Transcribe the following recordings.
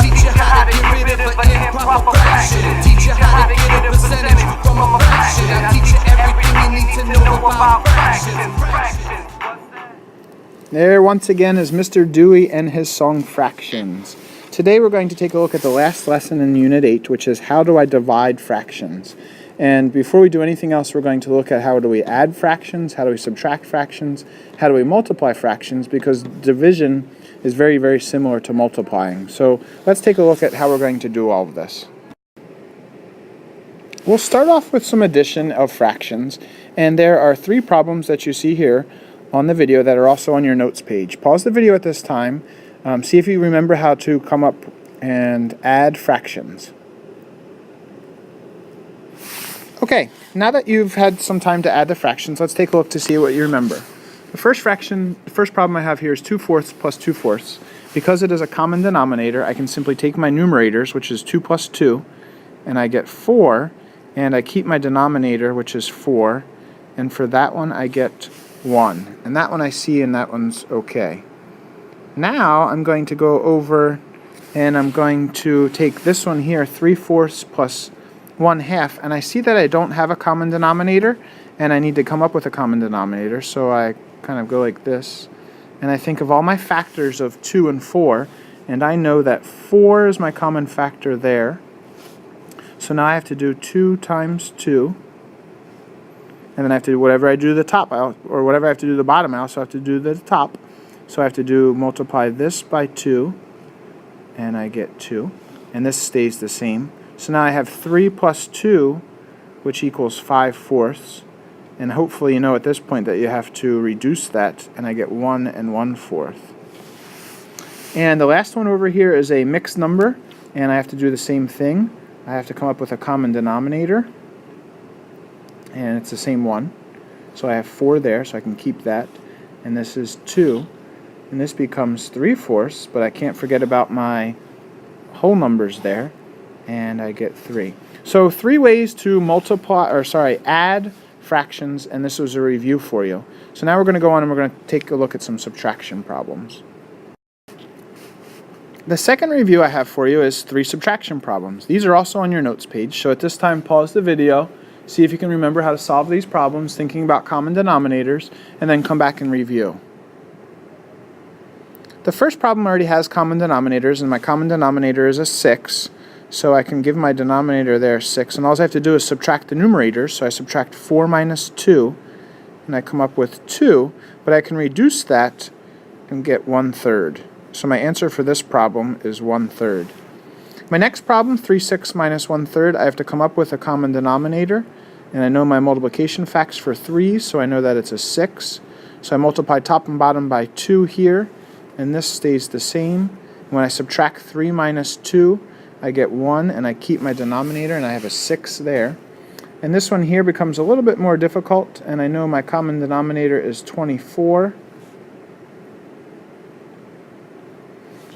teach you how to get rid of an improper fraction. Teach you how to get a percentage from a fraction. I'll teach you everything you need to know about fractions. There once again is Mr. Dewey and his song Fractions. Today we're going to take a look at the last lesson in Unit 8, which is how do I divide fractions. And before we do anything else, we're going to look at how do we add fractions, how do we subtract fractions, how do we multiply fractions, because division is very, very similar to multiplying. So let's take a look at how we're going to do all of this. We'll start off with some addition of fractions, and there are 3 problems that you see here on the video that are also on your notes page. Pause the video at this time, see if you remember how to come up and add fractions. Okay, now that you've had some time to add the fractions, let's take a look to see what you remember. The first problem I have here is 2/4 plus 2/4. Because it is a common denominator, I can simply take my numerators, which is 2 plus 2, and I get 4, and I keep my denominator, which is 4, and for that one I get 1. And that one I see, and that one's okay. Now I'm going to go over and I'm going to take this one here, 3/4 plus 1/2, and I see that I don't have a common denominator and I need to come up with a common denominator, so I kind of go like this and I think of all my factors of 2 and 4, and I know that 4 is my common factor there. So now I have to do 2 times 2, and then I have to do whatever I do to the top, or whatever I have to do to the bottom, I also have to do to the top. So I have to multiply this by 2, and I get 2, and this stays the same. So now I have 3 plus 2, which equals 5/4, and hopefully you know at this point that you have to reduce that, and I get 1 and 1/4. And the last one over here is a mixed number, and I have to do the same thing. I have to come up with a common denominator, and it's the same one. So I have 4 there, so I can keep that, and this is 2, and this becomes 3/4, but I can't forget about my whole numbers there, and I get 3. So 3 ways to add fractions, and this was a review for you. So now we're going to go on and we're going to take a look at some subtraction problems. The second review I have for you is 3 subtraction problems. These are also on your notes page, so at this time pause the video, see if you can remember how to solve these problems, thinking about common denominators, and then come back and review. The first problem already has common denominators, and my common denominator is a 6, so I can give my denominator there 6, and all I have to do is subtract the numerators, so I subtract 4 minus 2, and I come up with 2, but I can reduce that and get 1/3. So my answer for this problem is 1/3. My next problem, 3/6 minus 1/3, I have to come up with a common denominator, and I know my multiplication facts for 3, so I know that it's a 6. So I multiply top and bottom by 2 here, and this stays the same. When I subtract 3 minus 2, I get 1, and I keep my denominator, and I have a 6 there. And this one here becomes a little bit more difficult, and I know my common denominator is 24.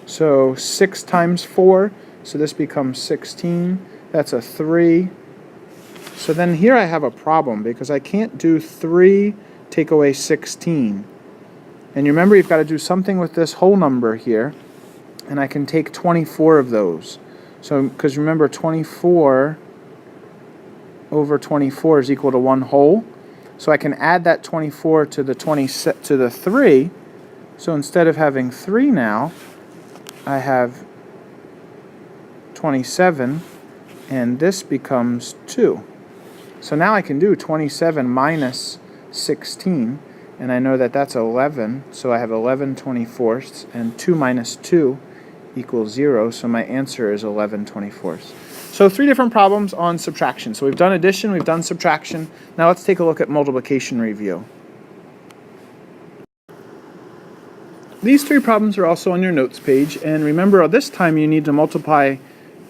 So 6 times 4, so this becomes 16. That's a 3. So then here I have a problem, because I can't do 3 take away 16. And you remember you've got to do something with this whole number here, and I can take 24 of those. So, because remember 24 over 24 is equal to 1 whole. So I can add that 24 to the 3. So instead of having 3 now, I have 27, and this becomes 2. So now I can do 27 minus 16, and I know that that's 11, so I have 11/24, and 2 minus 2 equals 0, so my answer is 11/24. So 3 different problems on subtraction. So we've done addition, we've done subtraction. Now let's take a look at multiplication review. These 3 problems are also on your notes page, and remember this time you need to multiply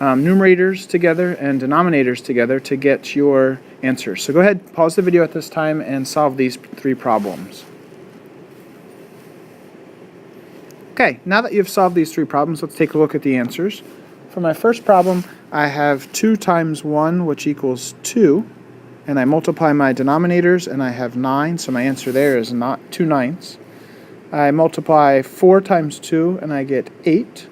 numerators together and denominators together to get your answers. So go ahead, pause the video at this time and solve these 3 problems. Okay, now that you've solved these 3 problems, let's take a look at the answers. For my first problem, I have 2 times 1, which equals 2, and I multiply my denominators, and I have 9, so my answer there is not 2/9. I multiply 4 times 2, and I get 8,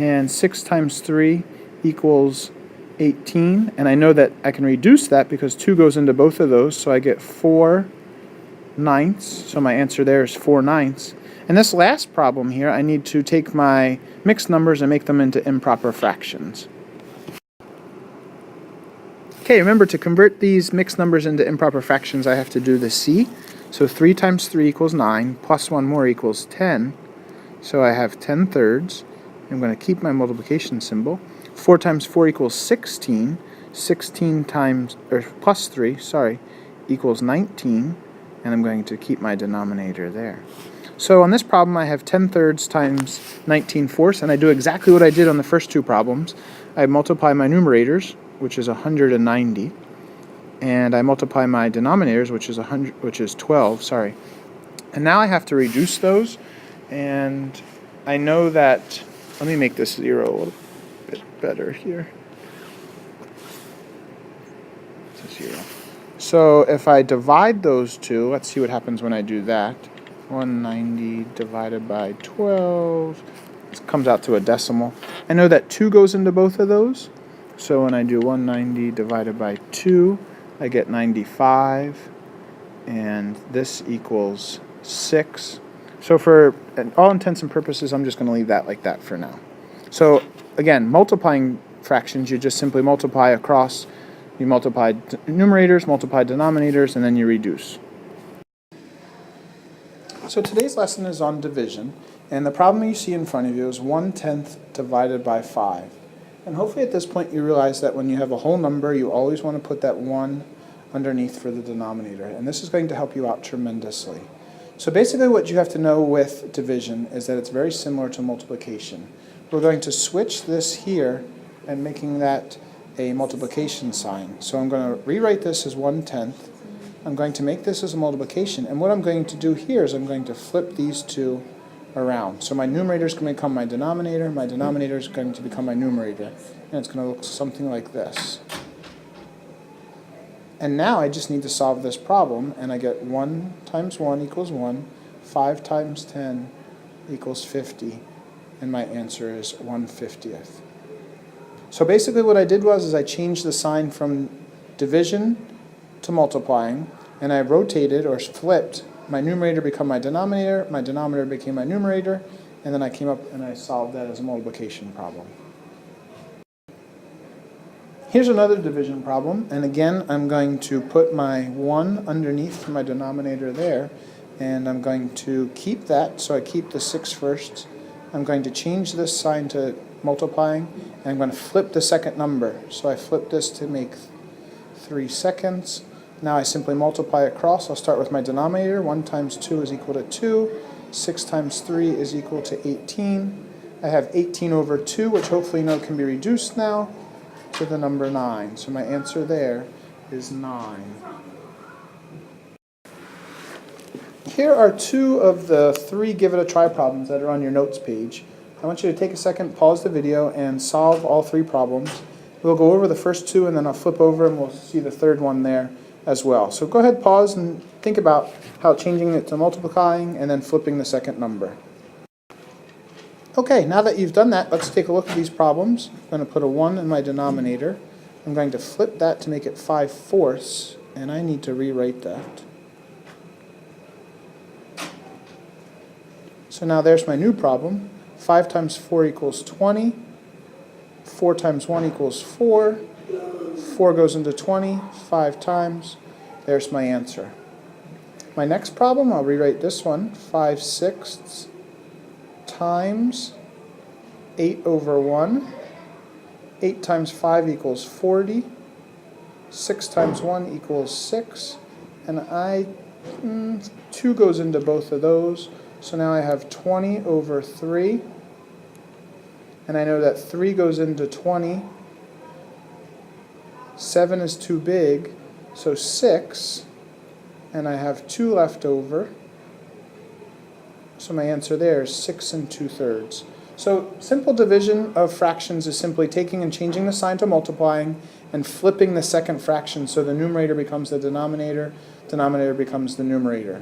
and 6 times 3 equals 18, and I know that I can reduce that because 2 goes into both of those, so I get 4/9, so my answer there is 4/9. And this last problem here, I need to take my mixed numbers and make them into improper fractions. Okay, remember to convert these mixed numbers into improper fractions, I have to do the C. So 3 times 3 equals 9, plus 1 more equals 10. So I have 10/3. I'm going to keep my multiplication symbol. 4 times 4 equals 16. 16 times, or plus 3, sorry, equals 19. And I'm going to keep my denominator there. So on this problem, I have 10/3 times 19/4, and I do exactly what I did on the first two problems. I multiply my numerators, which is 190, and I multiply my denominators, which is 12. Sorry, and now I have to reduce those, and I know that. Let me make this 0 a little bit better here. It's a 0. So if I divide those two, let's see what happens when I do that. 190 divided by 12. It comes out to a decimal. I know that 2 goes into both of those. So when I do 190 divided by 2, I get 95. And this equals 6. So for all intents and purposes, I'm just going to leave that like that for now. So again, multiplying fractions, you just simply multiply across. You multiply numerators, multiply denominators, and then you reduce. So today's lesson is on division, and the problem you see in front of you is 1/10 divided by 5. And hopefully at this point you realize that when you have a whole number, you always want to put that 1 underneath for the denominator, and this is going to help you out tremendously. So basically what you have to know with division is that it's very similar to multiplication. We're going to switch this here and making that a multiplication sign. So I'm going to rewrite this as 1/10. I'm going to make this as a multiplication, and what I'm going to do here is I'm going to flip these two around. So my numerator is going to become my denominator is going to become my numerator, and it's going to look something like this. And now I just need to solve this problem, and I get 1 times 1 equals 1, 5 times 10 equals 50, and my answer is 1/50th. So basically what I did was I changed the sign from division to multiplying, and I rotated or flipped my numerator become my denominator became my numerator, and then I came up and I solved that as a multiplication problem. Here's another division problem, and again I'm going to put my 1 underneath my denominator there, and I'm going to keep that, so I keep the 6 first. I'm going to change this sign to multiplying, and I'm going to flip the second number. So I flip this to make 3 seconds. Now I simply multiply across. I'll start with my denominator. 1 times 2 is equal to 2. 6 times 3 is equal to 18. I have 18 over 2, which hopefully you know can be reduced now to the number 9. So my answer there is 9. Here are 2 of the 3 give it a try problems that are on your notes page. I want you to take a second, pause the video, and solve all 3 problems. We'll go over the first 2, and then I'll flip over and we'll see the third one there as well. So go ahead, pause, and think about how changing it to multiplying and then flipping the second number. Okay, now that you've done that, let's take a look at these problems. I'm going to put a 1 in my denominator. I'm going to flip that to make it 5/4, and I need to rewrite that. So now there's my new problem. 5 times 4 equals 20. 4 times 1 equals 4. 4 goes into 20 5 times. There's my answer. My next problem, I'll rewrite this one. 5/6 times 8 over 1. 8 times 5 equals 40. 6 times 1 equals 6. And 2 goes into both of those. So now I have 20 over 3. And I know that 3 goes into 20. 7 is too big, so 6. And I have 2 left over. So my answer there is 6 2/3. So simple division of fractions is simply taking and changing the sign to multiplying and flipping the second fraction so the numerator becomes the denominator becomes the numerator.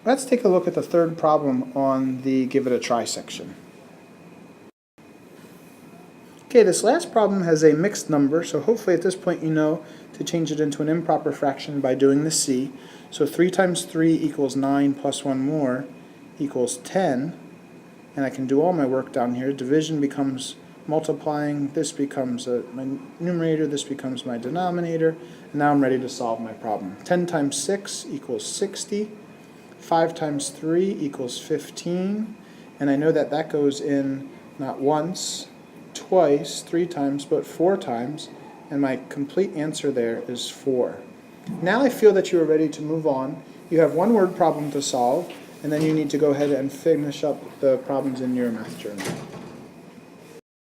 Let's take a look at the third problem on the give it a try section. Okay, this last problem has a mixed number, so hopefully at this point you know to change it into an improper fraction by doing the C. So 3 times 3 equals 9 plus 1 more equals 10. And I can do all my work down here. Division becomes multiplying. This becomes my numerator. This becomes my denominator. And now I'm ready to solve my problem. 10 times 6 equals 60. 5 times 3 equals 15. And I know that that goes in not once, twice, 3 times, but 4 times, and my complete answer there is 4. Now I feel that you are ready to move on. You have one word problem to solve, and then you need to go ahead and finish up the problems in your math journal.